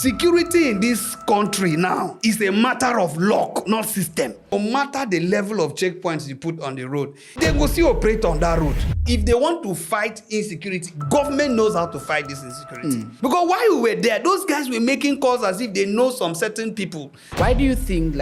Security in this country now is a matter of luck, not system. No matter the level of checkpoints you put on the road, they go still operate on that road. If they want to fight insecurity, government knows how to fight this insecurity. Because while we were there, those guys were making calls as if they know some certain people. Why do you think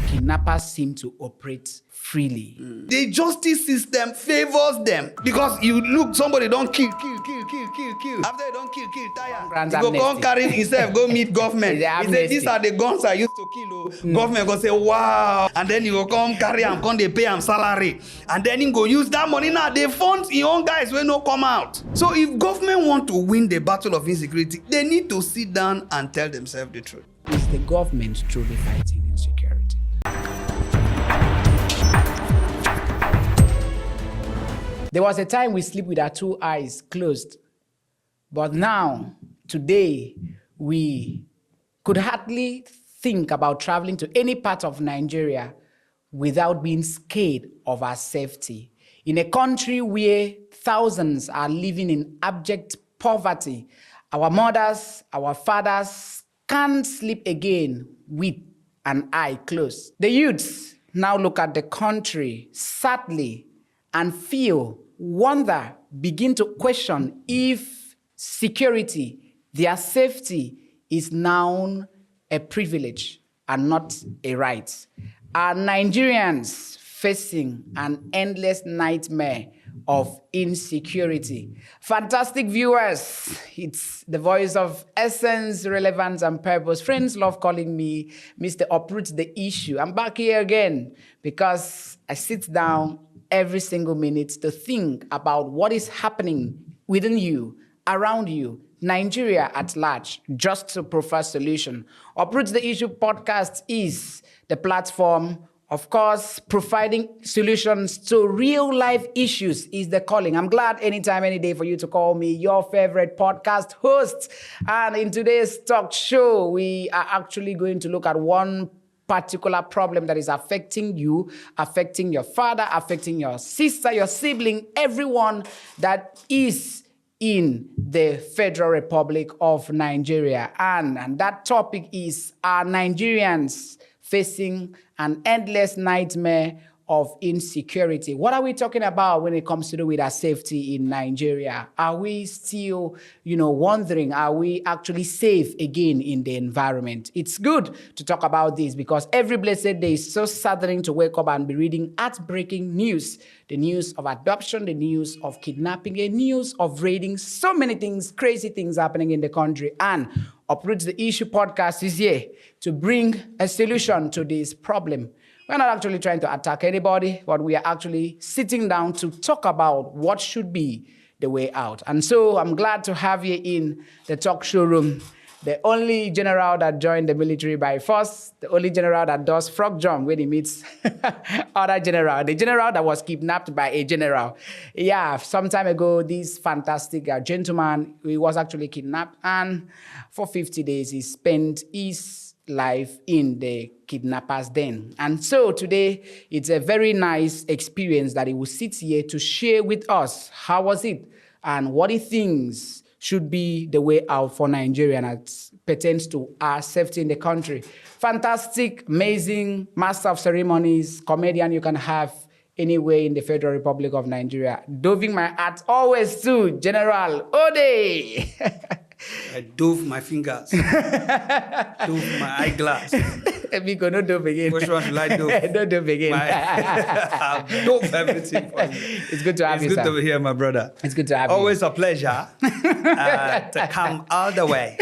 kidnappers seem to operate freely? The justice system favors them. Because you look, somebody don't kill. After they don't kill, tire. He go come carry himself, go meet government. He say, these are the guns I used to kill. Government go say, wow. And then he go come carry him, come they pay him salary. And then he go use that money now. They fund his own guys when no come out. So if government want to win the battle of insecurity, they need to sit down and tell themselves the truth. Is the government truly fighting insecurity? There was a time we sleep with our two eyes closed. But now, today, we could hardly think about traveling to any part of Nigeria without being scared of our safety. In a country where thousands are living in abject poverty, our mothers, our fathers can't sleep again with an eye closed. The youths now look at the country sadly and feel, wonder, begin to question if security, their safety, is now a privilege and not a right. Are Nigerians facing an endless nightmare of insecurity? Fantastic viewers, it's the voice of essence, relevance, and purpose. Friends love calling me Mr. Uproot the Issue. I'm back here again because I sit down every single minute to think about what is happening within you, around you, Nigeria at large, just to provide solution. Uproot the Issue podcast is the platform, of course. Providing solutions to real-life issues is the calling. I'm glad anytime, any day for you to call me your favorite podcast host. And in today's talk show, we are actually going to look at one particular problem that is affecting you, affecting your father, affecting your sister, your sibling, everyone that is in the Federal Republic of Nigeria. And that topic is, are Nigerians facing an endless nightmare of insecurity? What are we talking about when it comes to do with our safety in Nigeria? Are we still, wondering, are we actually safe again in the environment? It's good to talk about this because every blessed day is so saddening to wake up and be reading heartbreaking news. The news of adoption, the news of kidnapping, the news of raiding, so many things, crazy things happening in the country. And Uproot the Issue podcast is here to bring a solution to this problem. We're not actually trying to attack anybody, but we are actually sitting down to talk about what should be the way out. And so I'm glad to have you in the talk show room, the only general that joined the military by force, the only general that does frog jump when he meets other general, the general that was kidnapped by a general. Yeah, some time ago, this fantastic gentleman, he was actually kidnapped, and for 50 days, he spent his life in the kidnappers' den. And so today, it's a very nice experience that he will sit here to share with us. How was it? And what he thinks should be the way out for Nigeria as pertains to our safety in the country. Fantastic, amazing, master of ceremonies, comedian you can have anywhere in the Federal Republic of Nigeria. Doving my heart always to General Ode. I dove my fingers. Dove my eyeglass. Because no dove again. Which one should I dove? No dove again. I've dove everything for you. It's good to have you, It's good sir. to be here, my brother. It's good to have you. Always a pleasure to come all the way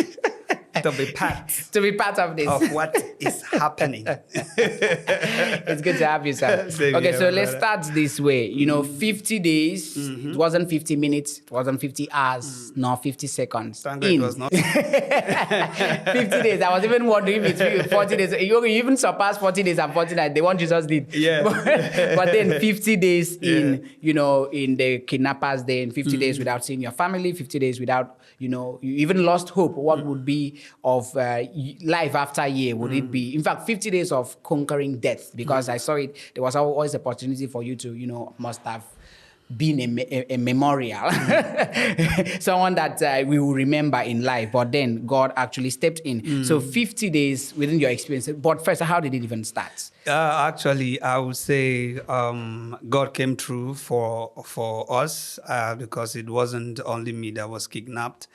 to be part of this. of what is happening. It's good to have you, sir. Same Okay, here, so my let's brother. start this way. 50 days, it wasn't 50 minutes, it wasn't 50 hours, nor 50 seconds. Thank God it was not. 50 days. I was even wondering if it's 40 days. You even surpassed 40 days and 49. The one Jesus did. Yeah. But then 50 days in the kidnappers' den, 50 days without seeing your family, 50 days without, you even lost hope. What would be of life after year? Would it be, in fact, 50 days of conquering death? Because I saw it, there was always opportunity for you to, must have been a memorial, someone that we will remember in life. But then God actually stepped in. So 50 days within your experience. But first, how did it even start? Actually, I would say God came through for us because it wasn't only me that was kidnapped.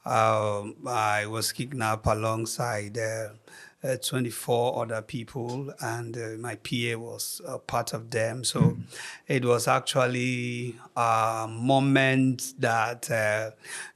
I was kidnapped alongside 24 other people, and my PA was part of them. So it was actually a moment that,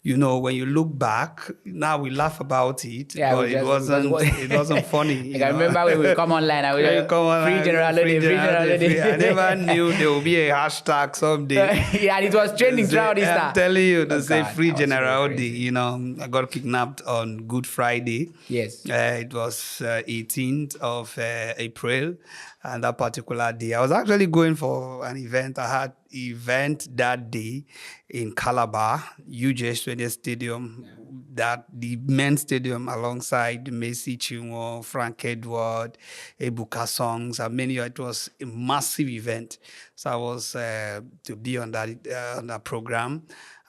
when you look back, now we laugh about it, but it wasn't funny. I remember when we come online, I would free general loading. I never knew there would be a hashtag someday. Yeah, and it was trending throughout Easter. I'm telling you, to say free general loading. I got kidnapped on Good Friday. Yes. It was 18th of April, and that particular day I was actually going for an event. I had event that day in Calabar, UJ20 Stadium, that the men's stadium, alongside Messi Chinwo, Frank Edward, Ebuka Songs, and many. It was a massive event, so I was to be on that program.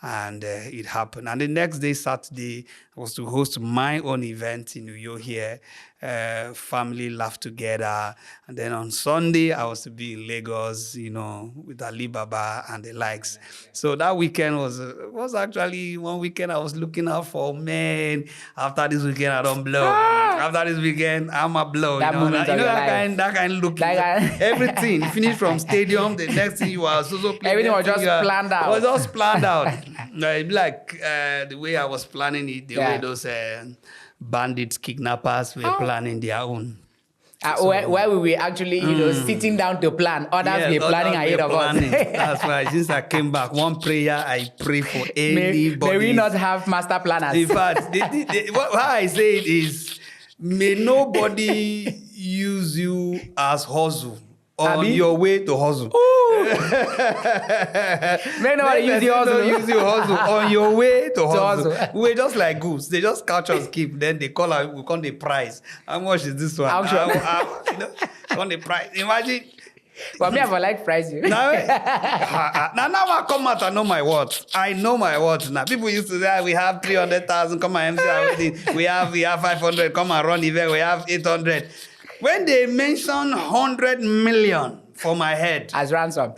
And it happened. And the next day, Saturday, I was to host my own event in New York here. Family laugh together. And then on Sunday, I was to be in Lagos, with Alibaba and the likes. So that weekend was actually one weekend I was looking out for. Man, after this weekend, I don't blow. After this weekend, I'm a blow. That moment of your life. That kind of look. Everything. Finished from stadium. The next thing you are so everything was just planned out. It was just planned out. Like the way I was planning it, the way those bandits, kidnappers were planning their own. Where we were actually, sitting down to plan. Others were planning ahead of us. That's why since I came back, one prayer I pray for anybody. May we not have master planners. In fact, what I say it is, may nobody use you as hustle on your way to hustle. May nobody use you hustle on your way to hustle. We're just like goose. They just catch us, keep. Then they call us, we call the price. How much is this one? On the price. Imagine. But me, I like price you. Now I come out, I know my worth. I know my worth now. People used to say, we have 300,000, come and MC everything. We have 500, come and run event. We have 800. When they mention 100 million for my head. As ransom.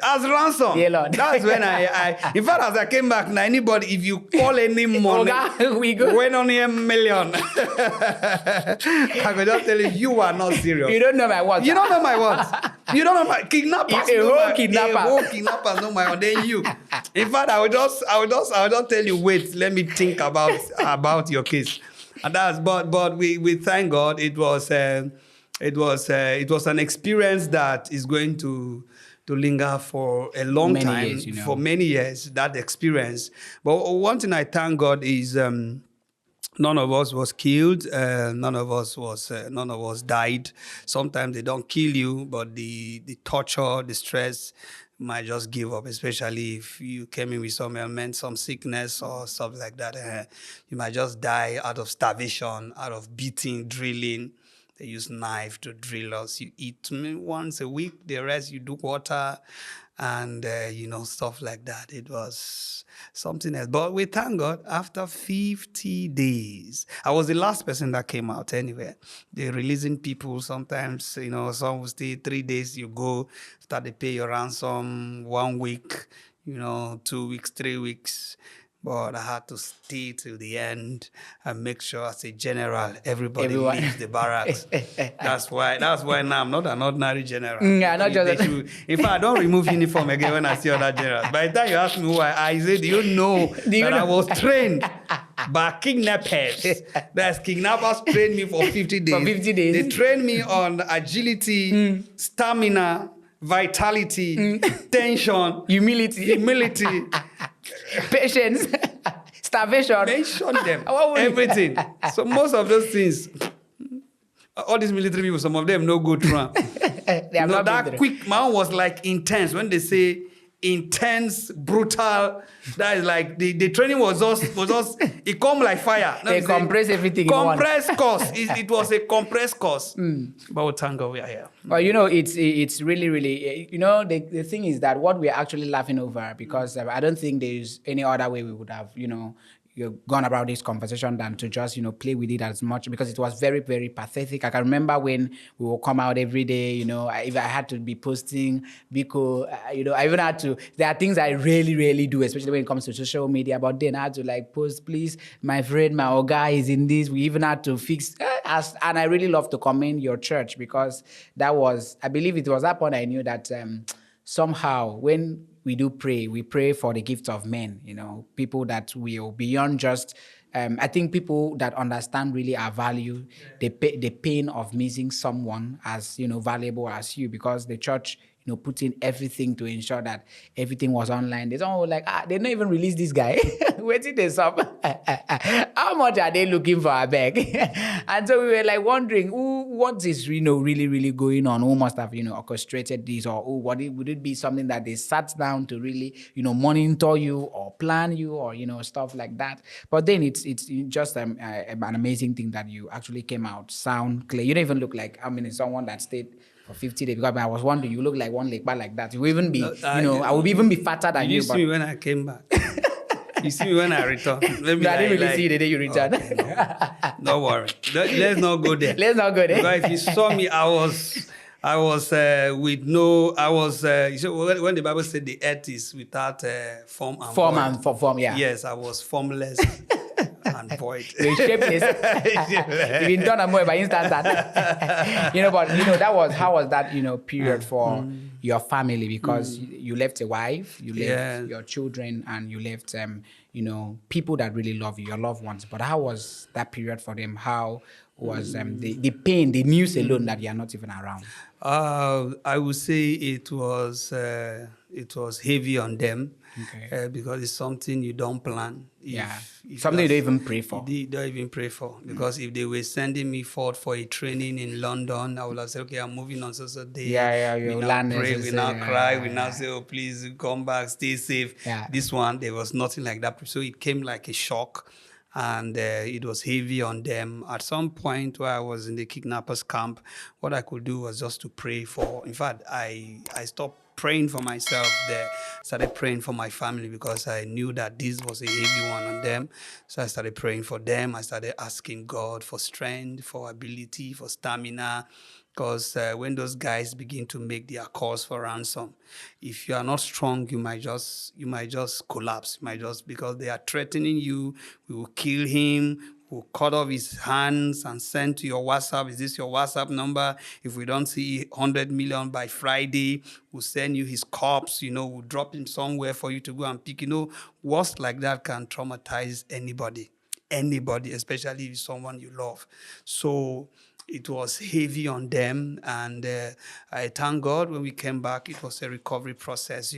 Yeah, Lord. That's when I in fact, as I came back, now anybody, if you call any money, we go. when only $1 million. I could just tell you are not serious. You don't know my words. You don't know my words. You don't know my kidnappers. A whole kidnappers know my words. Then you. In fact, I would just tell you, wait, let me think about your case. And but we thank God it was an experience that is going to linger for a long time, years, for many years, that experience. But one thing I thank God is none of us was killed. None of us died. Sometimes they don't kill you, but the torture, the stress, you might just give up, especially if you came in with some ailment, some sickness or stuff like that. You might just die out of starvation, out of beating, drilling. They use knife to drill us. You eat once a week. The rest you do water and, stuff like that. It was something else. But we thank God, after 50 days, I was the last person that came out anyway. They're releasing people sometimes, some will stay 3 days. You go, after they pay your ransom, 1 week, 2 weeks, 3 weeks. But I had to stay till the end and make sure, as a general, everybody leaves the barracks. That's why now I'm not an ordinary general. Not just in fact, I don't remove uniform again when I see other generals. By the time you ask me who I say, do you know I was trained by kidnappers? That's kidnappers trained me for 50 days. For 50 days. They trained me on agility, stamina, vitality, tension, humility. Patience, starvation. Mention them. Everything. So most of those things, all these military people, some of them no go through. That quick, my own was like intense. When they say intense, brutal. That is like the training was just it come like fire. They compress everything. Compressed course. It was a compressed course. But thank God we are here. Well, it's really, the thing is that what we're actually laughing over, because I don't think there's any other way we would have, gone about this conversation than to just, play with it as much, because it was very, very pathetic. I can remember when we will come out every day, if I had to be posting, because, I even had to, there are things I really, really do, especially when it comes to social media, but then I had to post, please, my friend, my Oga is in this. We even had to fix, and I really love to commend your church, because that was, I believe it was that point I knew that somehow when we do pray, we pray for the gift of men, people that will beyond just, I think people that understand really our value, the pain of missing someone as, valuable as you, because the church, put in everything to ensure that everything was online. They don't they don't even release this guy. Where did they stop? How much are they looking for our bag? And so we were wondering, what is really, really going on? Who must have, orchestrated this, or would it be something that they sat down to really, monitor you or plan you, or, stuff like that. But then it's just an amazing thing that you actually came out sound clear. You don't even look like, someone that stayed for 50 days, because I was wondering, you look like one lekba like that. You will even be, I would even be fatter than you. You see me when I came back. You see me when I returned. I didn't really see the day you returned. Okay, no. Don't worry. Let's not go there. Let's not go there. Because if you saw me, I was with no, you see, when the Bible said the earth is without form and void. Form, yeah. Yes, I was formless and void. You're shapeless. You've been done more by instant. But how was that, period for your family? Because you left a wife, you left your children, and you left, people that really love you, your loved ones. But how was that period for them? How was the pain, the news alone that you are not even around? I would say it was heavy on them. Okay. Because it's something you don't plan. If something you don't even pray for. You don't even pray for. Because if they were sending me forth for a training in London, I would have said, okay, I'm moving on so day. You now pray, we now cry, we now say, oh, please come back, stay safe. Yeah. This one, there was nothing like that. So it came like a shock. And it was heavy on them. At some point where I was in the kidnappers camp, what I could do was just to pray for. In fact, I stopped praying for myself there. Started praying for my family, because I knew that this was a heavy one on them. So I started praying for them. I started asking God for strength, for ability, for stamina. Because when those guys begin to make their calls for ransom, if you are not strong, you might just collapse. Because they are threatening you. We will kill him. We'll cut off his hands and send to your WhatsApp. Is this your WhatsApp number? If we don't see 100 million by Friday, we'll send you his corpse. We'll drop him somewhere for you to go and pick. Words like that can traumatize anybody, especially if it's someone you love. So it was heavy on them, and I thank God when we came back, it was a recovery process.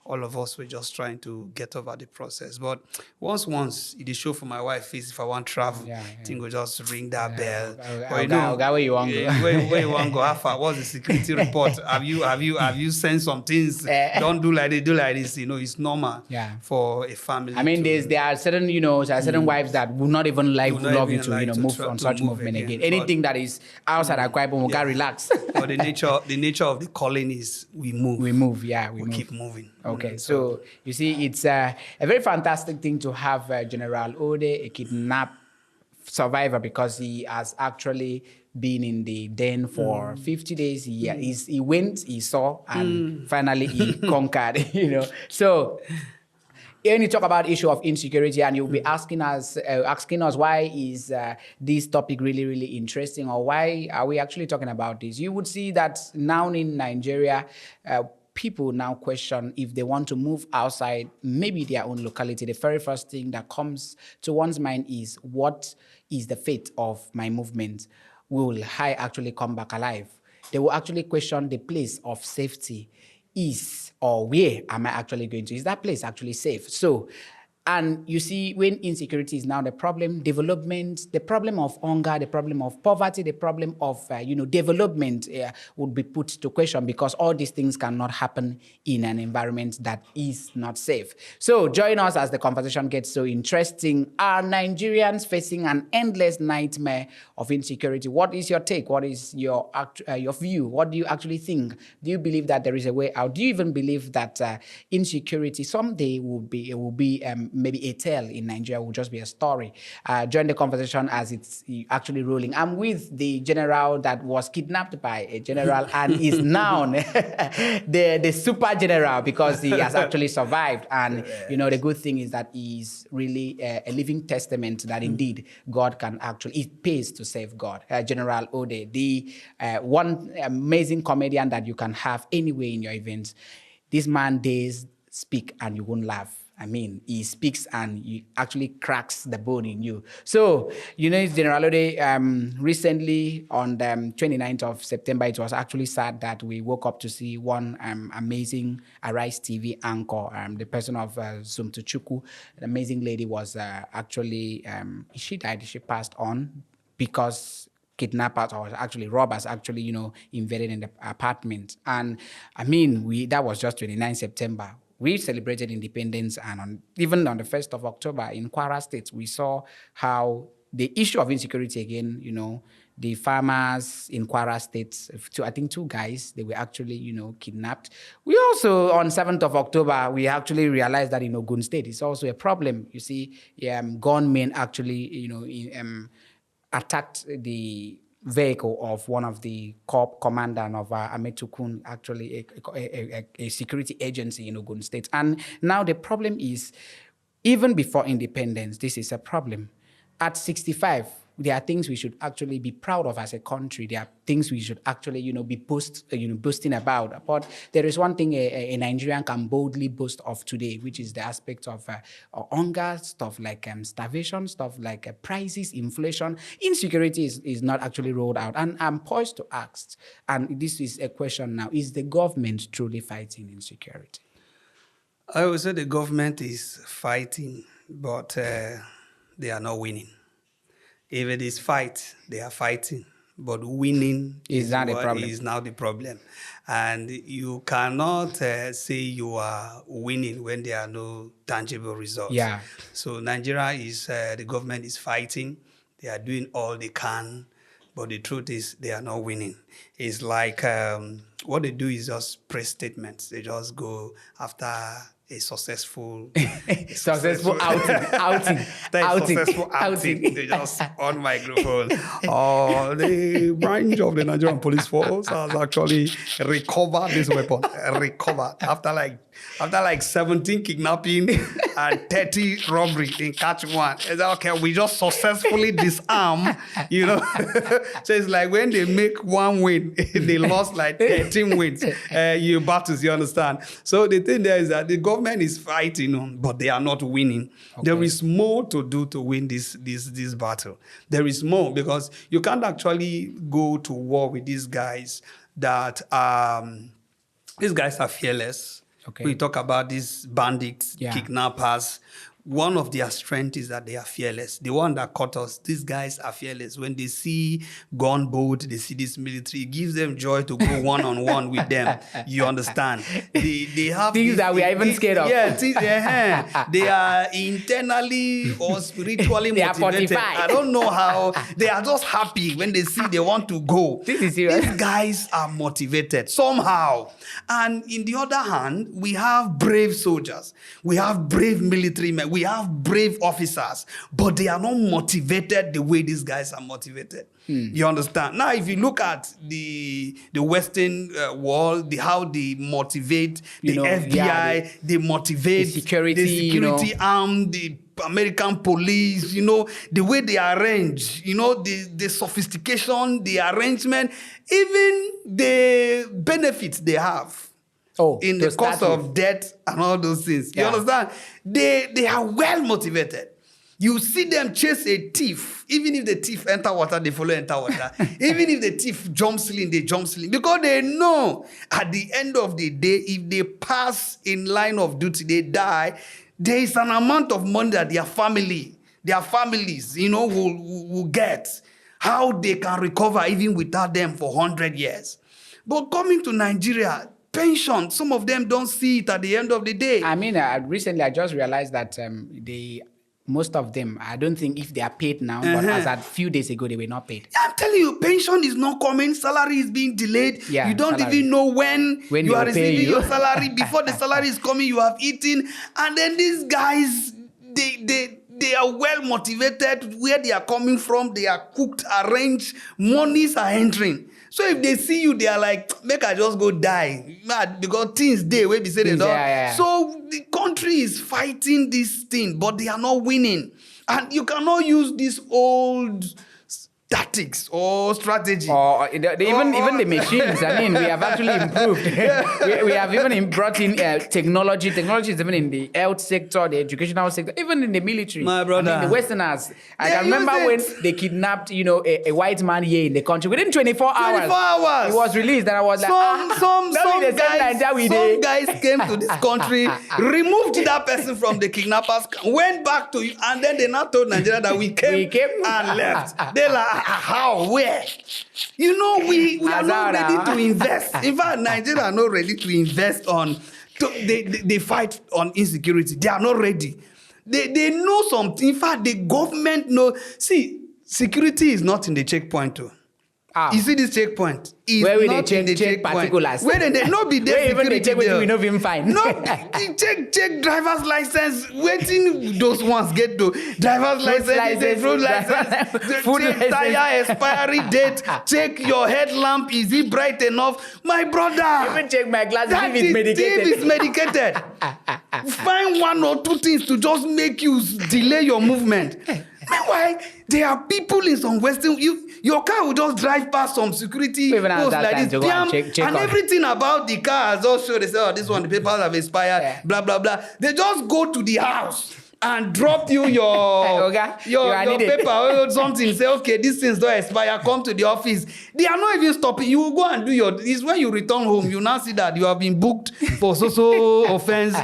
All of us were just trying to get over the process. But once it is show for my wife is if I want to travel, I think we'll just ring that bell. Where you want to go? Where you want to go? How far? What's the security report? Have you sent some things? Don't do like this, do like this. It's normal for a family. I mean, there are certain, wives that would not even love you to, move on such movement again. Anything that is outside our Bible, we can relax. But the nature of the calling is we move. We move. We keep moving. Okay, so you see, it's a very fantastic thing to have General Ode, a kidnap survivor, because he has actually been in the den for 50 days. He went, he saw, and finally he conquered. So when you talk about issue of insecurity, and you'll be asking us why is this topic really, really interesting, or why are we actually talking about this? You would see that now in Nigeria, people now question if they want to move outside, maybe their own locality. The very first thing that comes to one's mind is, what is the fate of my movement? Will I actually come back alive? They will actually question the place of safety. Or where am I actually going to? Is that place actually safe? So And you see, when insecurity is now the problem, development, the problem of hunger, the problem of poverty, the problem of development would be put to question, because all these things cannot happen in an environment that is not safe. So join us as the conversation gets so interesting. Are Nigerians facing an endless nightmare of insecurity? What is your take? What is your view? What do you actually think? Do you believe that there is a way out? Do you even believe that insecurity someday will be maybe a tale in Nigeria, will just be a story? Join the conversation as it's actually rolling. I'm with the general that was kidnapped by a general and is now the super general, because he has actually survived. And the good thing is that he's really a living testament that indeed God can actually, it pays to save God. General Ode, the one amazing comedian that you can have anywhere in your events. This man days speak and you won't laugh. I mean, he speaks and he actually cracks the bone in you. So, it's General Ode. Recently, on the 29th of September, it was actually sad that we woke up to see one amazing Arise TV anchor, the person of Zumtuchukwu. An amazing lady was actually, she died, she passed on because kidnappers, or actually robbers, actually, invaded in the apartment. And I mean, that was just 29 September. We celebrated independence, and even on the 1st of October in Kwara State, we saw how the issue of insecurity again, the farmers in Kwara State, I think 2 guys, they were actually, kidnapped. We also, on 7th of October, we actually realized that in Ogun State, it's also a problem. You see, gunmen actually, attacked the vehicle of one of the corps commandant of Ametukun, actually a security agency in Ogun State. And now the problem is, even before independence, this is a problem. At 65, there are things we should actually be proud of as a country. There are things we should actually, be boasting about. But there is one thing a Nigerian can boldly boast of today, which is the aspect of hunger, stuff like starvation, stuff like prices, inflation. Insecurity is not actually rolled out. And I'm poised to ask, and this is a question now, is the government truly fighting insecurity? I would say the government is fighting, but they are not winning. If it is fight, they are fighting, but winning is now the problem. And you cannot say you are winning when there are no tangible results. Yeah. So Nigeria the government is fighting. They are doing all they can, but the truth is they are not winning. It's like what they do is just press statements. They just go after a successful outing. Successful outing. They just on microphone. The branch of the Nigerian police force has actually recovered this weapon. After like 17 kidnapping and 30 robbery in catch one. It's like, okay, we just successfully disarm, So it's like when they make one win, they lost like 13 wins. Battles, you understand? So the thing there is that the government is fighting, but they are not winning. Okay. There is more to do to win this battle. There is more, because you can't actually go to war with these guys that these guys are fearless. Okay. We talk about these bandits, kidnappers. One of their strengths is that they are fearless. The one that caught us, these guys are fearless. When they see gunboat, they see this military, it gives them joy to go one-on-one with them. You understand? They have things that we are even scared of. Yeah, they are internally or spiritually they motivated. Are 45. I don't know how. They are just happy when they see they want to go. This is serious. These guys are motivated somehow. And in the other hand, we have brave soldiers. We have brave military men. We have brave officers, but they are not motivated the way these guys are motivated. You understand? Now, if you look at the Western world, how they motivate the FBI, they motivate the security arm, the American police, the way they arrange, the sophistication, the arrangement, even the benefits they have. In the cost of death and all those things. You understand? They are well motivated. You see them chase a thief. Even if the thief enter water, they follow enter water. Even if the thief jump ceiling, they jump ceiling. Because they know at the end of the day, if they pass in line of duty, they die, there is an amount of money that their families, will get. How they can recover even without them for 100 years. But coming to Nigeria, pension, some of them don't see it at the end of the day. I mean, recently I just realized that most of them, I don't think if they are paid now, but as a few days ago, they were not paid. I'm telling you, pension is not coming. Salary is being delayed. Yeah, you don't even know when you are receiving your salary. Before the salary is coming, you have eaten. And then these guys, they are well motivated. Where they are coming from, they are cooked, arranged. Monies are entering. So if they see you, they are like, make I just go die. Because things they will be saying. So the country is fighting this thing, but they are not winning. And you cannot use this old tactics or strategy. Or even the machines. I mean, we have actually improved. we have even brought in technology. Technology is even in the health sector, the educational sector, even in the military. My brother. I mean, the Westerners. I can remember when they kidnapped, a white man here in the country. Within 24 hours. 24 hours. He was released, and I was like, some guys came to this country, removed that person from the kidnappers, went back to you, and then they now told Nigeria that we came and left. They're like, how? Where? We are not ready to invest. In fact, Nigeria are not ready to invest on. They fight on insecurity. They are not ready. They know something. In fact, the government knows. See, security is not in the checkpoint too. You see this checkpoint? Where will they check particulars? Where they not be there? Where even they check what we not even find? No, check driver's license. Waiting those ones get to driver's license, road license, food license, tire expiry date. Check your headlamp. Is it bright enough? My brother. Even check my glasses if it's medicated. If it's medicated. Find one or two things to just make you delay your movement. Meanwhile, there are people in some Western. Your car will just drive past some security posts like this, and everything about the car has also they say, oh, this one the papers have expired, blah blah blah. They just go to the house and drop you your paper or something. Say, okay, these things don't expire. Come to the office. They are not even stopping. You will go and do it's when you return home, you now see that you have been booked for so offense.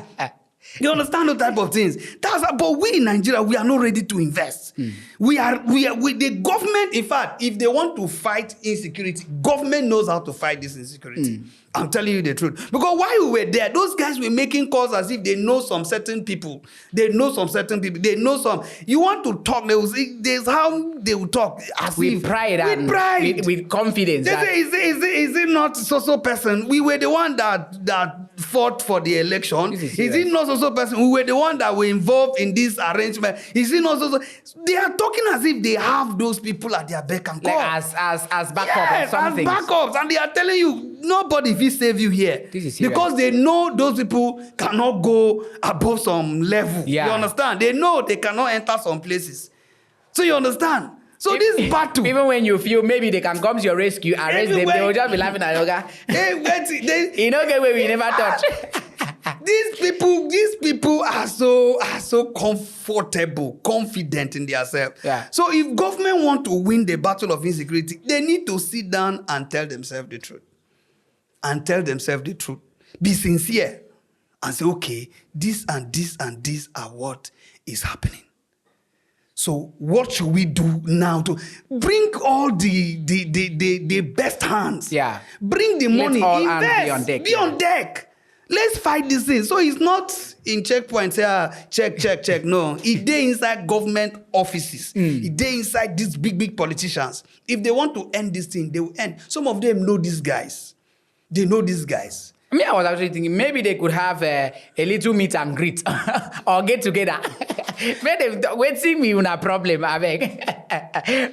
You understand those type of things. But we in Nigeria, we are not ready to invest. We are the government. In fact, if they want to fight insecurity, government knows how to fight this insecurity. I'm telling you the truth. Because while we were there, those guys were making calls as if they know some certain people. They know some. You want to talk, there's how they will talk. With pride. With confidence. They say, is it not so person? We were the one that fought for the election. Is it not so person? We were the one that were involved in this arrangement. Is it not so? They are talking as if they have those people at their beck and call. Like as backup or something. As backups. And they are telling you, nobody will save you here. Because they know those people cannot go above some level. Yeah. You understand? They know they cannot enter some places. So you understand? So this battle. Even when you feel maybe they can come to your rescue, arrest them, they will just be laughing at yoga. You know, get where we never touch. These people are so comfortable, confident in themselves. Yeah. So if government want to win the battle of insecurity, they need to sit down and tell themselves the truth. Be sincere and say, okay, this and this and this are what is happening. So what should we do now to bring all the best hands? Yeah. Bring the money. Invest. Be on deck. Let's fight this thing. So it's not in checkpoints. Check. No. If they inside government offices, if they inside these big politicians, if they want to end this thing, they will end. Some of them know these guys. They know these guys. I mean, I was actually thinking maybe they could have a little meet and greet or get together. Waiting me on a problem, I beg.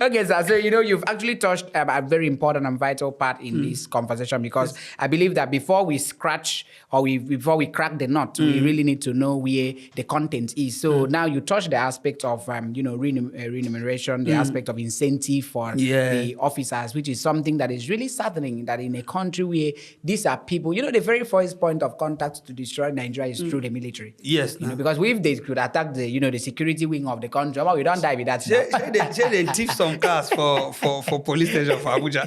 Okay, sir. So, you've actually touched a very important and vital part in this conversation because I believe that before we scratch or before we crack the nut, we really need to know where the content is. So now you touched the aspect of, remuneration, the aspect of incentive for the officers, which is something that is really saddening that in a country where these are people, the very first point of contact to destroy Nigeria is through the military. Yes. Because if they could attack the security wing of the country. Well, we don't die with that. They thief some cars for police station for Abuja.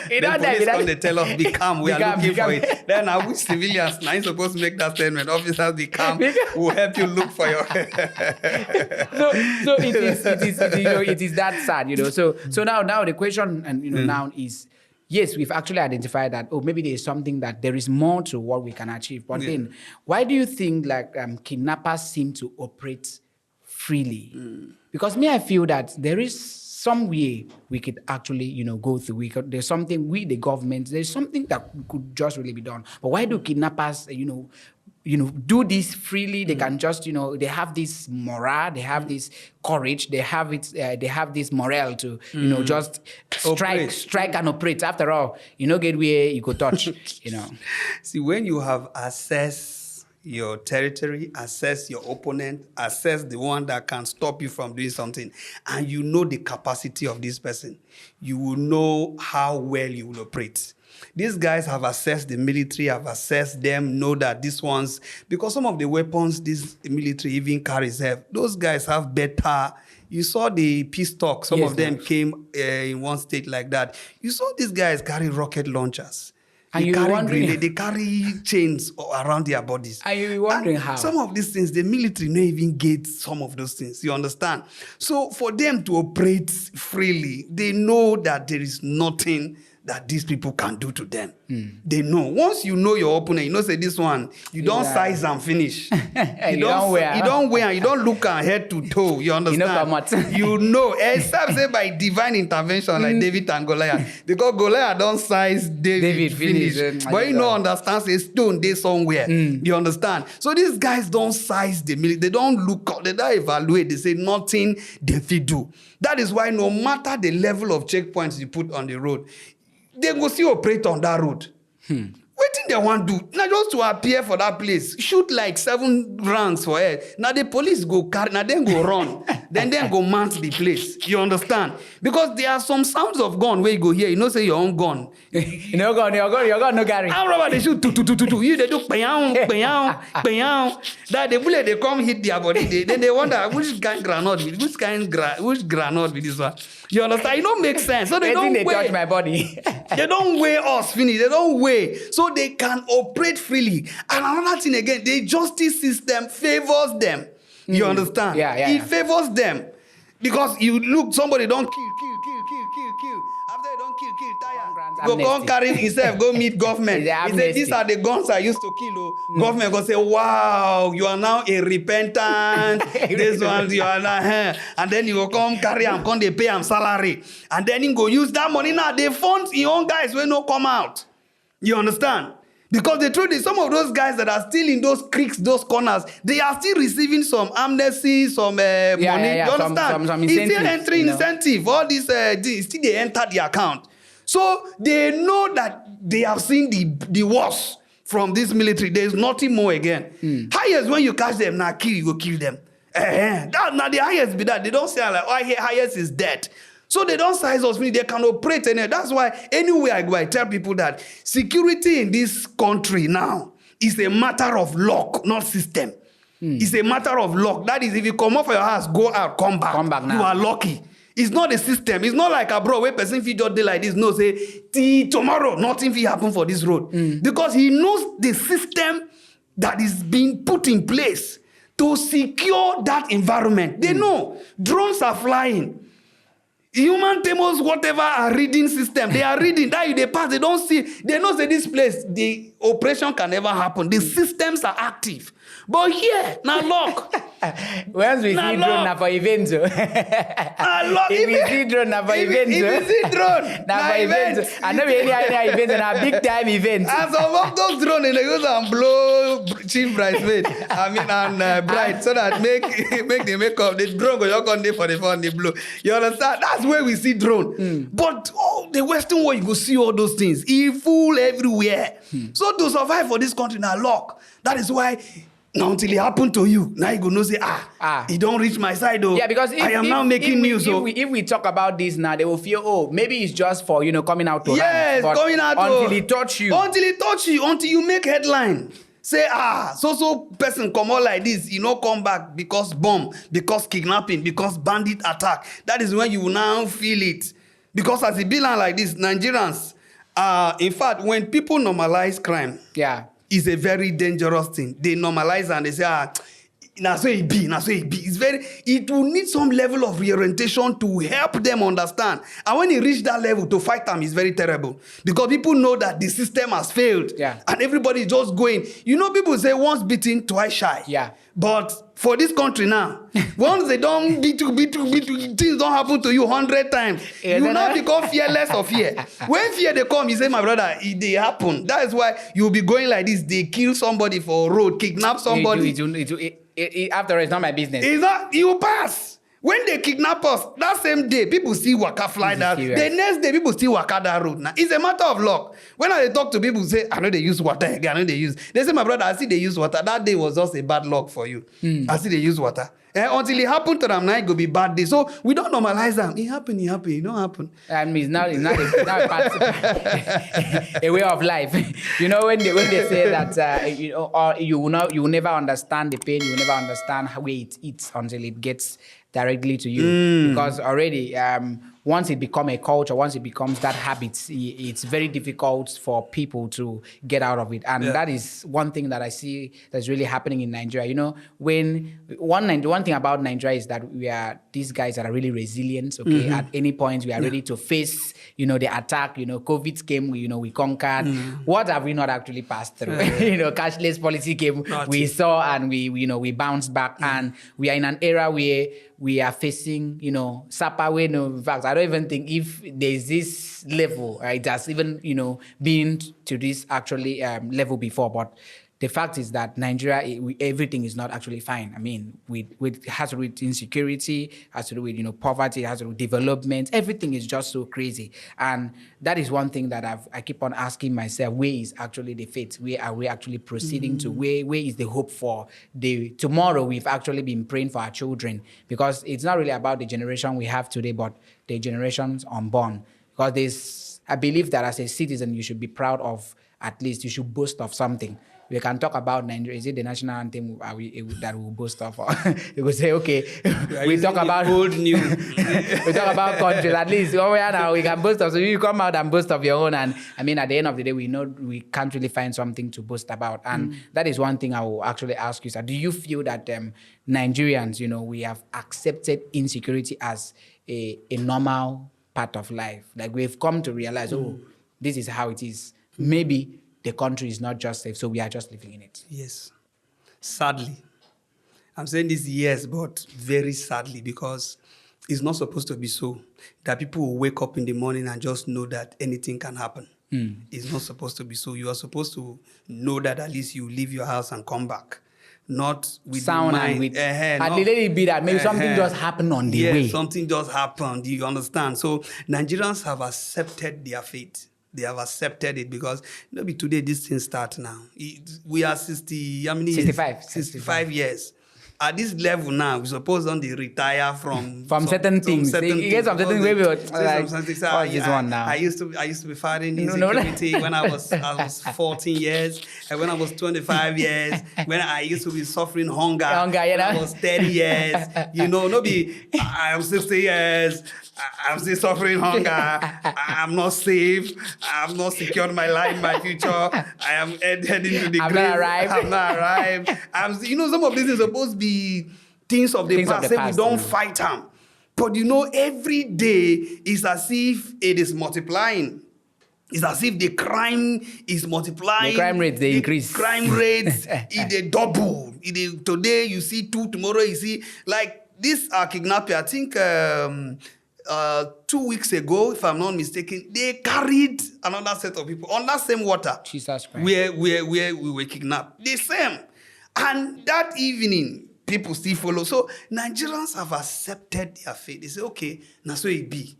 We The don't die police with come, that. they tell us, be calm, we are looking for Become. it. Then I wish civilians, now you're supposed to make that statement. Officers, be calm, we'll help you look for your... So it is that sad, So now the question, and now is, yes, we've actually identified that, maybe there is something that there is more to what we can achieve. But then, why do you think kidnappers seem to operate freely? Because I feel that there is some way we could actually, go through. There's something, the government, there's something that could just really be done. But why do kidnappers, do this freely? They can just, they have this morale, they have this courage, they have this morale to, just strike and operate. After all, get where you go touch, See, when you have assessed your territory, assess your opponent, assess the one that can stop you from doing something, and you know the capacity of this person, you will know how well you will operate. These guys have assessed the military, have assessed them, know that these ones, because some of the weapons this military even carries, those guys have better. You saw the peace talk, some of them came in one state like that. You saw these guys carry rocket launchers. And you carry grenades, they carry chains around their bodies. And you were wondering how. Some of these things, the military don't even get some of those things. You understand? So for them to operate freely, they know that there is nothing that these people can do to them. They know. Once you know your opponent, say this one, you don't size and finish. You don't wear, you don't look at head to toe. You understand? You know, except say by divine intervention like David and Goliath. Because Goliath don't size David finish. But you don't understand, say stone they somewhere. You understand? So these guys don't size the military. They don't look up, they don't evaluate. They say nothing they fit do. That is why no matter the level of checkpoints you put on the road, they go still operate on that road. What thing they want to do? Now just to appear for that place, shoot like 7 rounds for it. Now the police go carry, now then go run, then go mount the place. You understand? Because there are some sounds of gun where you go here, say your own gun. your gun no carry. How about they shoot tu. You they do payang. That the bullet they come hit their body. Then they wonder which kind granite with this one. You understand? It don't make sense. So they don't touch my body. They don't weigh us, finish. They don't weigh. So they can operate freely. And another thing again, the justice system favors them. You understand? Yeah. It favors them. Because you look, somebody don't kill. After they don't kill, tire. Go carry himself, go meet government. He said, these are the guns I used to kill. Government go say, wow, you are now a repentant. This one, you are now here. And then you go come carry him, come they pay him salary. And then he go use that money now. They fund your own guys when no come out. You understand? Because the truth is, some of those guys that are still in those creeks, those corners, they are still receiving some amnesty, some money. You understand? Some it's still entering incentive. All these still they enter the account. So they know that they have seen the worst from this military. There is nothing more again. Highest when you catch them, now you go kill them. Now the highest be that. They don't say like, highest is dead. So they don't size us, they can operate. And that's why anywhere I go, I tell people that security in this country now is a matter of luck, not system. It's a matter of luck. That is, if you come off your house, go out, come back now. You are lucky. It's not a system. It's not like abroad where person fit just day like this. No, say, tomorrow, nothing will happen for this road. Because he knows the system that is being put in place to secure that environment. They know drones are flying. Human demos, whatever, are reading system. They are reading. That they pass, they don't see. They know that this place, the operation can never happen. The systems are active. But here, now look. Once we see drone, now for events. If we see drone, now for events. If we see drone, now for events. I know any events and a big time event. And some of those drones, they use and blow chief bridesmaid. And bride, so that make the makeup. The drone go just on there for the fun, the blow. You understand? That's where we see drone. But the Western world, you go see all those things. It full everywhere. So to survive for this country, now luck. That is why. Now until it happened to you, now you go no say, it don't reach my side though. Yeah, because I am now making news. If we talk about this now, they will feel, maybe it's just for coming out to yes, run, coming out until it touch you. Until it touch you, until you make headline. say, so person come out like this, come back because bomb, because kidnapping, because bandit attack. That is when you will now feel it. Because as it be like this, Nigerians, in fact, when people normalize crime, it's a very dangerous thing. They normalize and they say, na so it be. It will need some level of reorientation to help them understand. And when it reach that level, to fight them is very terrible. Because people know that the system has failed. And everybody is just going. People say once beaten, twice shy. But for this country now, once they don't beat you, things don't happen to you 100 times. You now become fearless of fear. When fear they come, you say, my brother, they happen. That is why you'll be going like this. They kill somebody for a road, kidnap somebody. After all, it's not my business. It's not, you pass. When they kidnap us, that same day, people see waka fly that. The next day, people still waka that road. Now, it's a matter of luck. When I talk to people, say, I know they use water again. They say, my brother, I see they use water. That day was just a bad luck for you. I see they use water. Until it happened to them, now it go be bad day. So we don't normalize them. It happen. It don't happen. I mean, it's not a part, a way of life. When they say that you will never understand the pain, you will never understand how it eats until it gets directly to you. Because already, once it becomes a culture, once it becomes that habit, it's very difficult for people to get out of it. And that is one thing that I see that's really happening in Nigeria. When one thing about Nigeria is that we are these guys that are really resilient. Okay, at any point we are ready to face, the attack. COVID came, we conquered. What have we not actually passed through? Cashless policy came, we saw, and we bounced back, and we are in an era where we are facing, SAPA. In fact, I don't even think if there's this level, it has even, been to this actually level before. But the fact is that Nigeria, everything is not actually fine. I mean, it has to do with insecurity, has to do with, poverty, has to do with development. Everything is just so crazy. And that is one thing that I keep on asking myself, where is actually the faith? Where are we actually proceeding to? Where is the hope for the tomorrow we've actually been praying for our children? Because it's not really about the generation we have today, but the generations unborn. Because I believe that as a citizen, you should be proud of, at least you should boast of something. We can talk about Nigeria. Is it the national anthem that we boast of? We will say, okay, we talk about old news. We talk about countries. At least now we can boast of. So you come out and boast of your own. And I mean, at the end of the day, we know we can't really find something to boast about. And that is one thing I will actually ask you, sir. Do you feel that Nigerians, we have accepted insecurity as a normal part of life? Like we've come to realize, this is how it is. Maybe the country is not just safe, so we are just living in it. Yes. Sadly. I'm saying this yes, but very sadly, because it's not supposed to be so. That people will wake up in the morning and just know that anything can happen. It's not supposed to be so. You are supposed to know that at least you leave your house and come back. Not with sound and with... and let it be that maybe something just happened on the way. Yeah, something just happened. You understand? So Nigerians have accepted their fate. They have accepted it because maybe today this thing starts now. We are 60, how many 65, years? 65 years. At this level now, we're supposed to retire from certain things. You get some certain way, like, this one now. I used to be fighting insecurity when I was 14 years, and when I was 25 years, when I used to be suffering hunger when I was 30 years. I am 60 years. I'm still suffering hunger. I'm not safe. I'm not secured my life, my future. I am heading to the grave. I'm not arrived. Some of these are supposed to be things of the past. We don't fight them. But every day is as if it is multiplying. It's as if the crime is multiplying. The crime rates, they increase. Crime rates, they double. Today you see 2, tomorrow you see, like this kidnapper, I think... 2 weeks ago, if I'm not mistaken, they carried another set of people on that same water. Jesus Christ. Where we were kidnapped. The same. And that evening, people still follow. So Nigerians have accepted their fate. They say, okay, now so it be.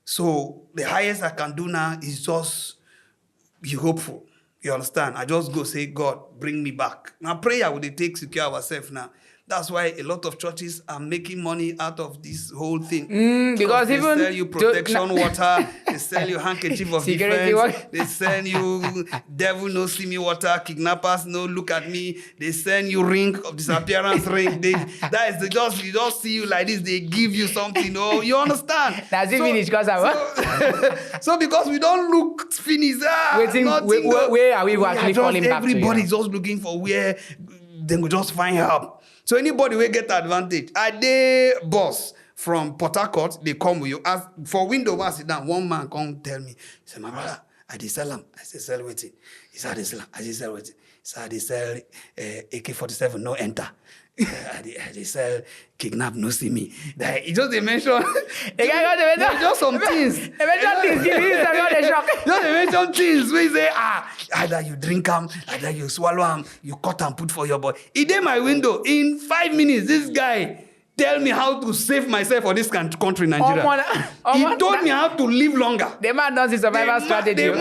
So the highest I can do now is just be hopeful. You understand? I just go say, God, bring me back. Now prayer will take secure ourselves now. That's why a lot of churches are making money out of this whole thing. Because they even sell you protection water, they sell you handkerchief of defense, they send you devil no see me water, kidnappers no look at me, they send you ring of disappearance ring. You just see you like this, they give you something. Oh, you understand? That's it finished because so because we don't look finished. Where are we actually falling back to? Everybody's just looking for where they will just find help. So anybody will get advantage. Are they boss from Port Harcourt? They come with you. As for window, I sit down. One man come tell me, he say, my brother, I did sell him. I say, sell with it. He said, I did sell him. I did sell with it. He said, I did sell AK-47, no enter. I did sell kidnap, no see me. He just they mention. The guy got to mention just some things. They mention things. Just they mention things. We say, either you drink them, either you swallow them, you cut and put for your body. He did my window. In 5 minutes, this guy tell me how to save myself for this country, Nigeria. He told me how to live longer. The man does his survival strategy.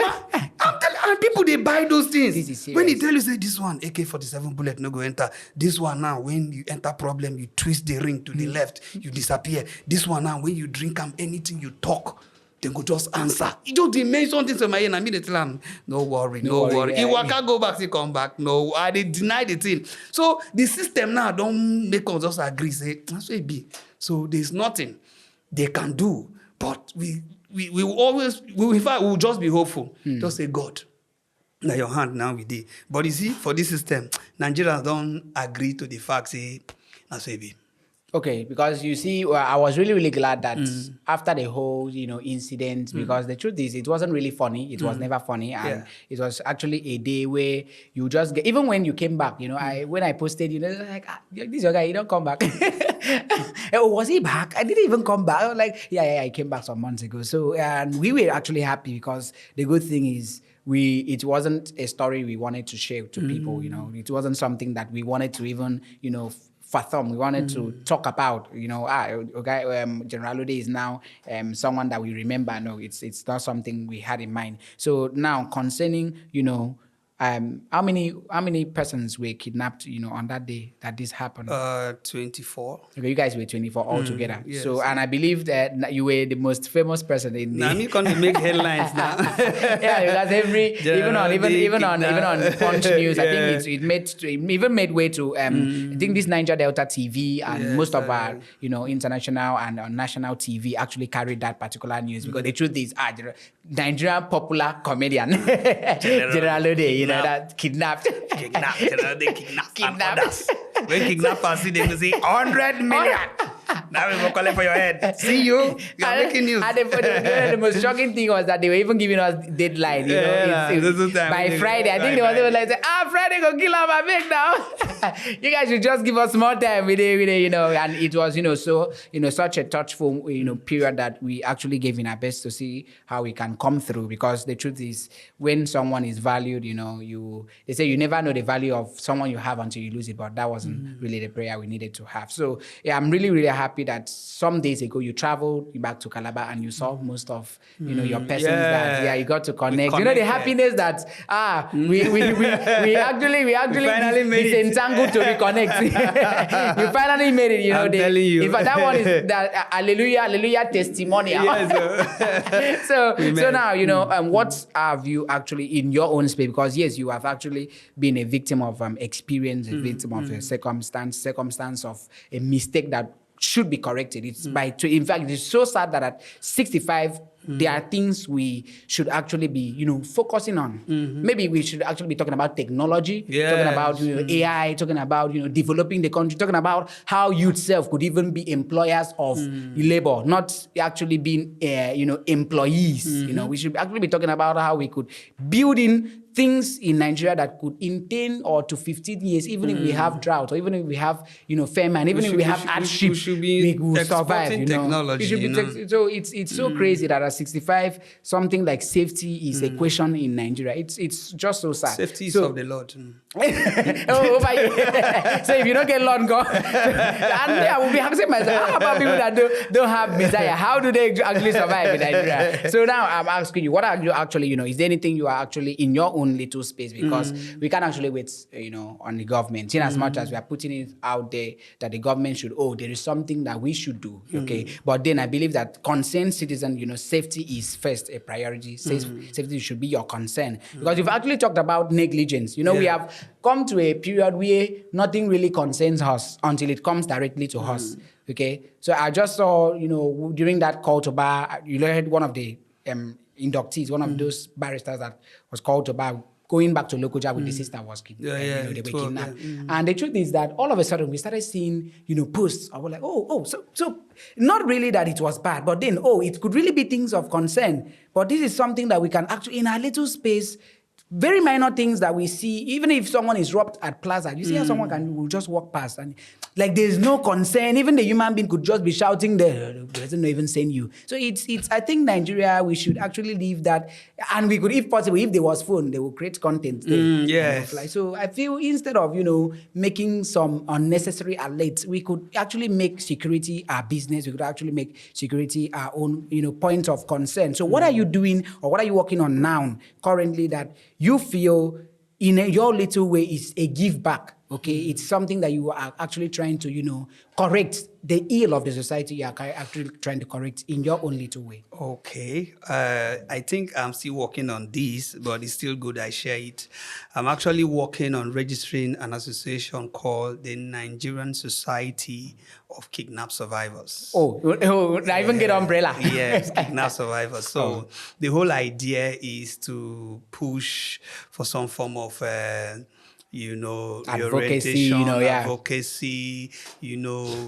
I'm telling you, and people, they buy those things. When he tell you, say, this one, AK-47 bullet, no go enter. This one now, when you enter problem, you twist the ring to the left, you disappear. This one now, when you drink anything you talk, they go just answer. He just mention things to my ear, and they tell him, no worry. Yeah, He can't go back, he come back. No, they deny the thing. So the system now don't make us just agree, say, that's what it be. So there's nothing they can do, but we will always, in fact, we'll just be hopeful. Just say, God, now your hand now we did. But you see, for this system, Nigerians don't agree to the fact, say, that's what it be. Okay, because you see, I was really, really glad that after the whole, incident, because the truth is, it wasn't really funny. It was never funny. And it was actually a day where you just get, even when you came back, when I posted, like, this is your guy, you don't come back. Oh, was he back? I didn't even come back. I was like, yeah, I came back some months ago. So, and we were actually happy because the good thing is, it wasn't a story we wanted to share to people, It wasn't something that we wanted to even, fathom. We wanted to talk about, General Ode is now someone that we remember. No, it's not something we had in mind. So now concerning, how many persons were kidnapped, on that day that this happened? 24. Okay, you guys were 24 altogether. Yes. So, and I believe that you were the most famous person in the... Now me going to make headlines now. Yeah, because even on Punch News, I think it even made way to I think this Niger Delta TV and most of our international and national TV actually carried that particular news, because the truth is, Nigerian popular comedian General Ode, that kidnapped. Kidnapped. When kidnappers see them, say 100 million. Now we will collect for your head. See you. You're making news. And the most shocking thing was that they were even giving us deadline. By Friday. I think they were like, Friday go kill our big now. You guys should just give us more time with it, And it was, so such a touchful, period that we actually gave in our best to see how we can come through. Because the truth is, when someone is valued, they say you never know the value of someone you have until you lose it. But that wasn't really the prayer we needed to have. So yeah, I'm really, really happy that some days ago you traveled back to Calabar and you saw most of your persons that you got to connect. The happiness that we actually finally made it's entangled to reconnect. We finally made it. I'm telling you. In fact, that one is that hallelujah testimonial. Yes, so now what have you actually in your own space? Because yes, you have actually been a victim of experience, a victim of a circumstance of a mistake that should be corrected. In fact, it's so sad that at 65, there are things we should actually be, focusing on. Maybe we should actually be talking about technology, talking about AI, talking about developing the country, talking about how youth self could even be employers of labor, not actually being employees. We should actually be talking about how we could build in things in Nigeria that could in 10 or to 15 years, even if we have drought, or even if we have, famine, even if we have hardship, we will survive. Technology, So it's so crazy that at 65, something like safety is a question in Nigeria. It's just so sad. Safety is of the Lord. So if you don't get Lord God, and I will be asking myself, how about people that don't have Messiah? How do they actually survive in Nigeria? So now I'm asking you, what are you actually, is there anything you are actually in your own little space? Because we can't actually wait, on the government. In as much as we are putting it out there that the government should, there is something that we should do, okay? But then I believe that concerned citizen, safety is first a priority. Safety should be your concern. Because you've actually talked about negligence. We have come to a period where nothing really concerns us until it comes directly to us. Okay, so I just saw, during that call to bar, you heard one of the inductees, one of those barristers that was called to bar, going back to Lokoja with the sister was kidnapped. They were kidnapped. And the truth is that all of a sudden we started seeing, posts. I was like, so not really that it was bad, but then, it could really be things of concern. But this is something that we can actually, in our little space, very minor things that we see, even if someone is robbed at Plaza, you see how someone will just walk past and like there's no concern. Even the human being could just be shouting there, doesn't even send you. So it's I think Nigeria, we should actually leave that, and we could, if possible, if there was phone, they will create content there. Yes. So I feel instead of making some unnecessary alerts, we could actually make security our business. We could actually make security our own point of concern. So what are you doing, or what are you working on now currently that you feel in your little way is a give back? Okay, it's something that you are actually trying to, correct the ill of the society. You are actually trying to correct in your own little way. Okay, I think I'm still working on this, but it's still good I share it. I'm actually working on registering an association called the Nigerian Society of Kidnap Survivors. I even get umbrella. Yes, kidnap survivors. So the whole idea is to push for some form of advocacy, advocacy,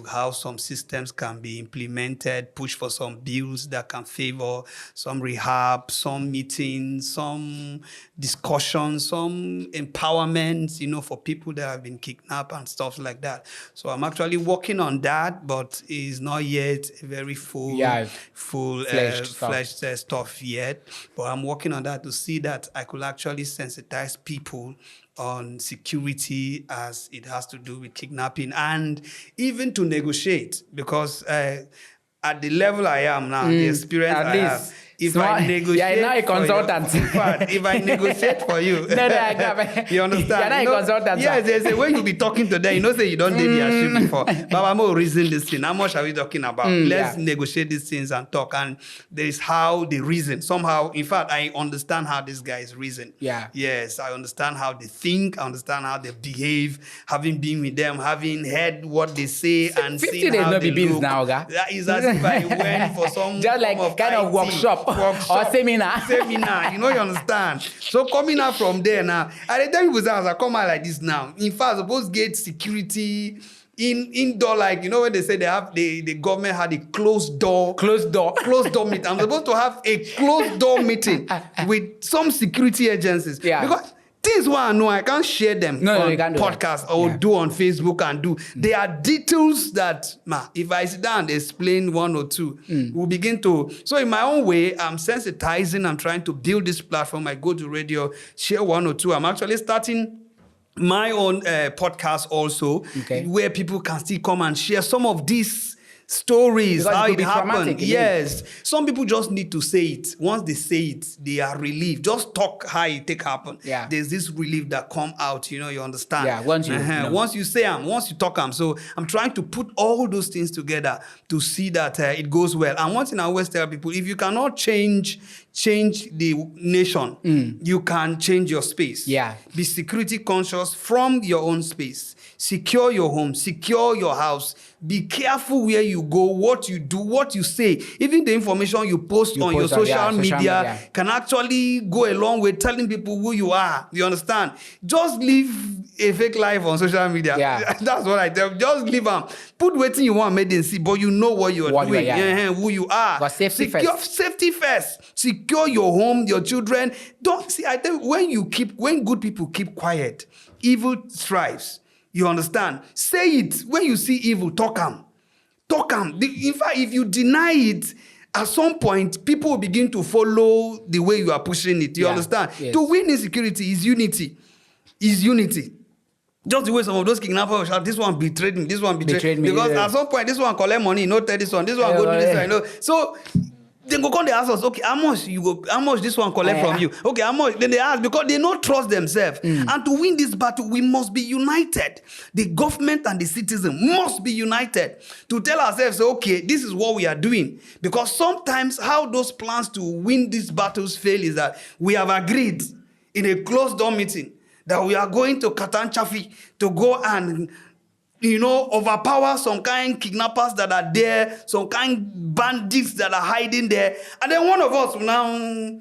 how some systems can be implemented, push for some bills that can favor some rehab, some meetings, some discussions, some empowerment, for people that have been kidnapped and stuff like that. So I'm actually working on that, but it's not yet a very full-fledged stuff yet. But I'm working on that to see that I could actually sensitize people on security as it has to do with kidnapping, and even to negotiate, because at the level I am now, the experience I have, if I negotiate, you're not a consultant. If I negotiate for you, you understand? You're not a consultant. Yes, there's a way you'll be talking to them. Say you don't did their shit before. But I'm going to reason this thing. How much are we talking about? Let's negotiate these things and talk. And there is how they reason. Somehow, in fact, I understand how these guys reason. Yeah. Yes, I understand how they think. I understand how they behave. Having been with them, having heard what they say, and 50 seeing days how not they be beans look. now, guy. That is as if I went for some just like form of kind of workshop or seminar. You understand? So coming out from there now, I tell people that as I come out like this now, in fact, supposed get security indoor, like when they say they have the government had a closed door meeting. I'm supposed to have a closed door meeting with some security agencies. Yeah. Because things what I know, I can't share them on podcast or do on Facebook and do. There are details that, if I sit down and explain one or two, we'll begin to. So in my own way, I'm sensitizing. I'm trying to build this platform. I go to radio, share one or two. I'm actually starting my own podcast also, where people can still come and share some of these stories, because how it happened. Yes. Some people just need to say it. Once they say it, they are relieved. Just talk how it take happen. Yeah. There's this relief that come out, you understand? Yeah, once you say them, once you talk them. So I'm trying to put all those things together to see that it goes well. And one thing I always tell people, if you cannot change the nation, you can change your space. Yeah. Be security conscious from your own space. Secure your home, secure your house. Be careful where you go, what you do, what you say. Even the information you post on your social media can actually go a long way telling people who you are. You understand? Just live a fake life on social media. Yeah. That's what I tell. Just live them. Put waiting you want made them see, but you know what you're doing, who you are. But safety first. Secure your home, your children. Don't see. I tell you, when good people keep quiet, evil thrives. You understand? Say it. When you see evil, talk them. In fact, if you deny it, at some point, people will begin to follow the way you are pushing it. You understand? Yes. To win insecurity is unity. Just the way some of those kidnappers will shout, this one betrayed me, this one betrayed me. Because at some point, this one collect money, no tell this one go do this one. So they go come, they ask us, okay, how much this one collect from you? Okay, how much? Then they ask, because they don't trust themselves. And to win this battle, we must be united. The government and the citizen must be united to tell ourselves, okay, this is what we are doing. Because sometimes how those plans to win these battles fail is that we have agreed in a closed door meeting that we are going to Katan Chafi to go and, overpower some kind kidnappers that are there, some kind bandits that are hiding there. And then one of us will now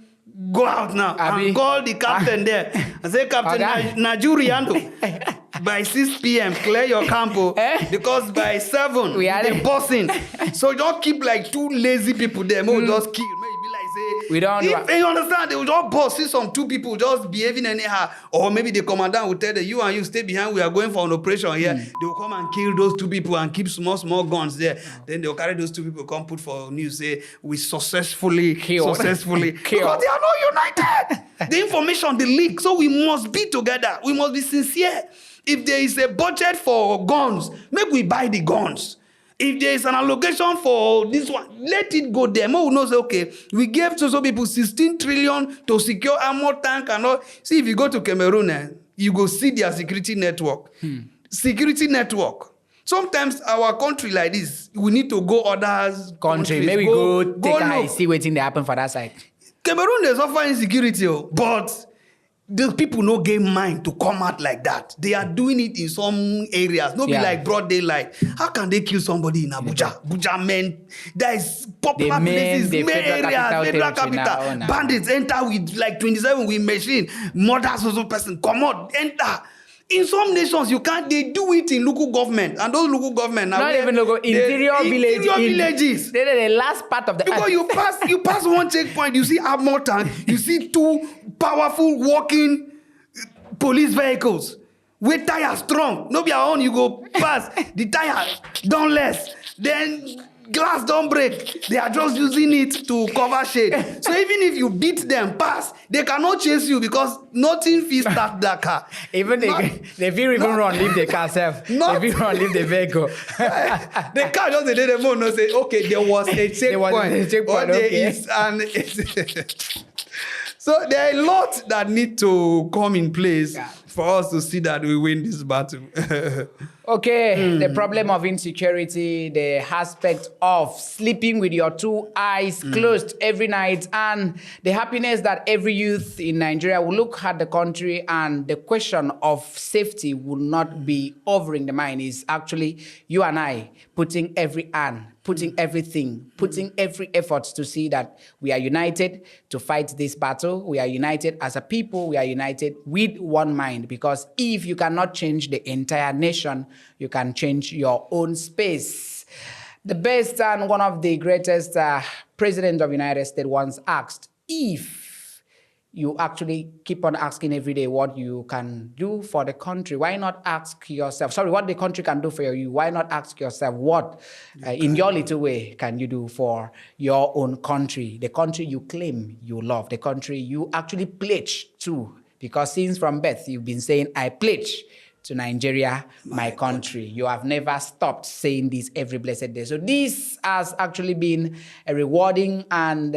go out now and call the captain there and say, Captain Nigerian, by 6 p.m., clear your campo, because by 7, we are bossing. So don't keep like 2 lazy people there. Maybe just kill. Maybe be like, say, we don't. If you understand, they will just boss. See some 2 people just behaving anyhow. Or maybe the commandant will tell them, you and you stay behind. We are going for an operation here. They will come and kill those 2 people and keep small guns there. Then they will carry those 2 people, come put for news, say, we successfully killed. Because they are not united. The information, the leak. So we must be together. We must be sincere. If there is a budget for guns, make we buy the guns. If there is an allocation for this one, let it go there. More will know, say, okay, we gave so people 16 trillion to secure armor tank and all. See, if you go to Cameroon, you go see their security network. Security network. Sometimes our country like this, we need to go others countries. Maybe go take a eye, see what's in there happen for that side. Cameroon is suffering insecurity, but those people no game mind to come out like that. They are doing it in some areas. No be like broad daylight. How can they kill somebody in Abuja? Abuja men, that is popular places, main areas, federal capital. Bandits enter with like 27 with machine. Murders also person, come out, enter. In some nations, you can't. They do it in local government, and those local government now not even local interior villages. They're the last part of the. Because you pass one checkpoint, you see armor tank, you see 2 powerful walking police vehicles with tires strong. No be our own. You go pass the tire down less, then glass don't break. They are just using it to cover shade. So even if you beat them, pass, they cannot chase you because nothing will start that car. Even they feel even run, leave the car self. They feel run, leave the vehicle. The car just the day the more no say, okay, there was a checkpoint. Okay. So there are a lot that need to come in place for us to see that we win this battle. Okay, the problem of insecurity, the aspect of sleeping with your 2 eyes closed every night, and the happiness that every youth in Nigeria will look at the country and the question of safety will not be hovering the mind is actually you and I putting every hand, putting everything, putting every effort to see that we are united to fight this battle. We are united as a people. We are united with one mind, because if you cannot change the entire nation, you can change your own space. The best and one of the greatest president of the United States once asked, if you actually keep on asking every day what you can do for the country, why not ask yourself, what the country can do for you, why not ask yourself what, in your little way, can you do for your own country, the country you claim you love, the country you actually pledge to, because since from birth, you've been saying, I pledge to Nigeria, my country. You have never stopped saying this every blessed day. So this has actually been a rewarding and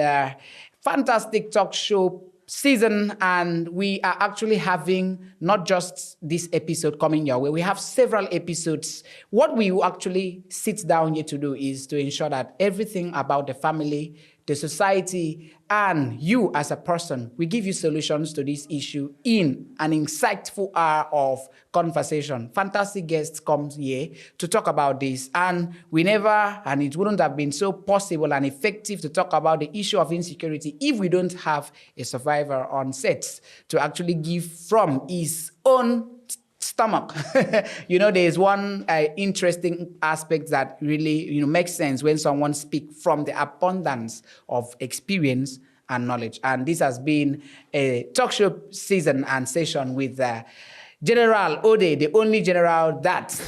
fantastic talk show season, and we are actually having not just this episode coming your way. We have several episodes. What we will actually sit down here to do is to ensure that everything about the family, the society, and you as a person, we give you solutions to this issue in an insightful hour of conversation. Fantastic guests come here to talk about this, and it wouldn't have been so possible and effective to talk about the issue of insecurity if we don't have a survivor on set to actually give from his own stomach. There's one interesting aspect that really, makes sense when someone speaks from the abundance of experience and knowledge. And this has been a talk show season and session with General Ode, the only general that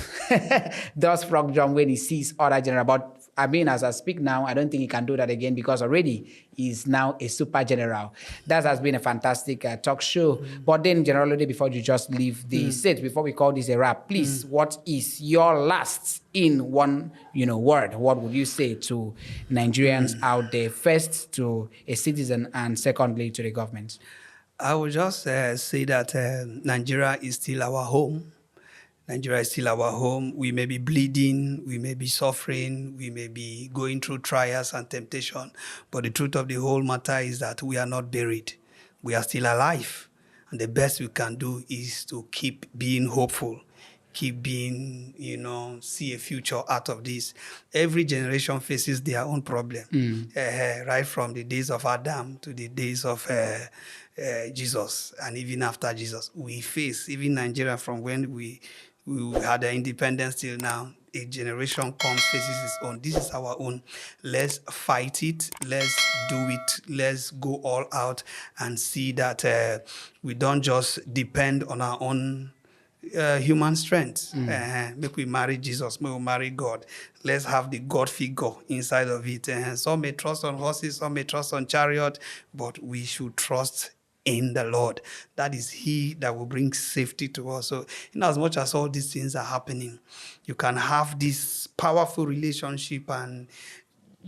does frog jump when he sees other general. But I mean, as I speak now, I don't think he can do that again because already he's now a super general. That has been a fantastic talk show. But then, generally, before you just leave the set, before we call this a wrap, please, what is your last in one, word? What would you say to Nigerians out there? First, to a citizen, and secondly, to the government. I would just say that Nigeria is still our home. Nigeria is still our home. We may be bleeding, we may be suffering, we may be going through trials and temptation, but the truth of the whole matter is that we are not buried. We are still alive. And the best we can do is to keep being hopeful, keep being, see a future out of this. Every generation faces their own problem, right from the days of Adam to the days of Jesus, and even after Jesus. We face, even Nigeria, from when we had our independence till now, a generation comes, faces its own. This is our own. Let's fight it. Let's do it. Let's go all out and see that we don't just depend on our own human strength. Make we marry Jesus, make we marry God. Let's have the God figure inside of it. Some may trust on horses, some may trust on chariot, but we should trust in the Lord. That is He that will bring safety to us. So, in as much as all these things are happening, you can have this powerful relationship and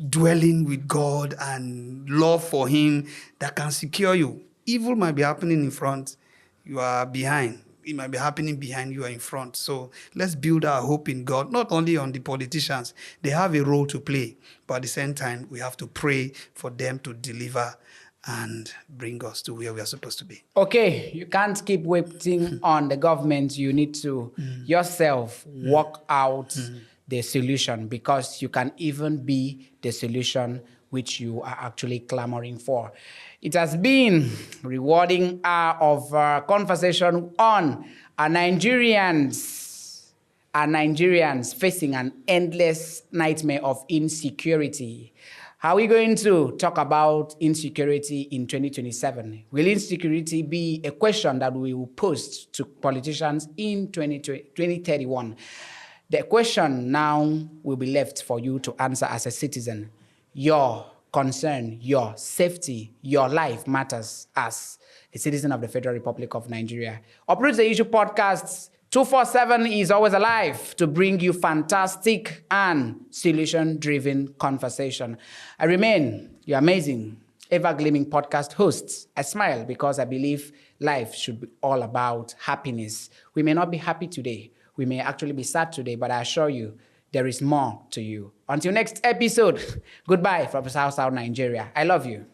dwelling with God and love for Him that can secure you. Evil might be happening in front, you are behind. It might be happening behind, you are in front. So let's build our hope in God, not only on the politicians. They have a role to play, but at the same time, we have to pray for them to deliver and bring us to where we are supposed to be. Okay, you can't keep waiting on the government. You need to yourself work out the solution, because you can even be the solution which you are actually clamoring for. It has been a rewarding hour of conversation on Nigerians facing an endless nightmare of insecurity. How are we going to talk about insecurity in 2027? Will insecurity be a question that we will pose to politicians in 2031? The question now will be left for you to answer as a citizen. Your concern, your safety, your life matters as a citizen of the Federal Republic of Nigeria. Uproot the Issue Podcasts 247 is always alive to bring you fantastic and solution-driven conversation. I remain your amazing, ever-gleaming podcast host. I smile because I believe life should be all about happiness. We may not be happy today. We may actually be sad today, but I assure you, there is more to you. Until next episode, goodbye from South Nigeria. I love you.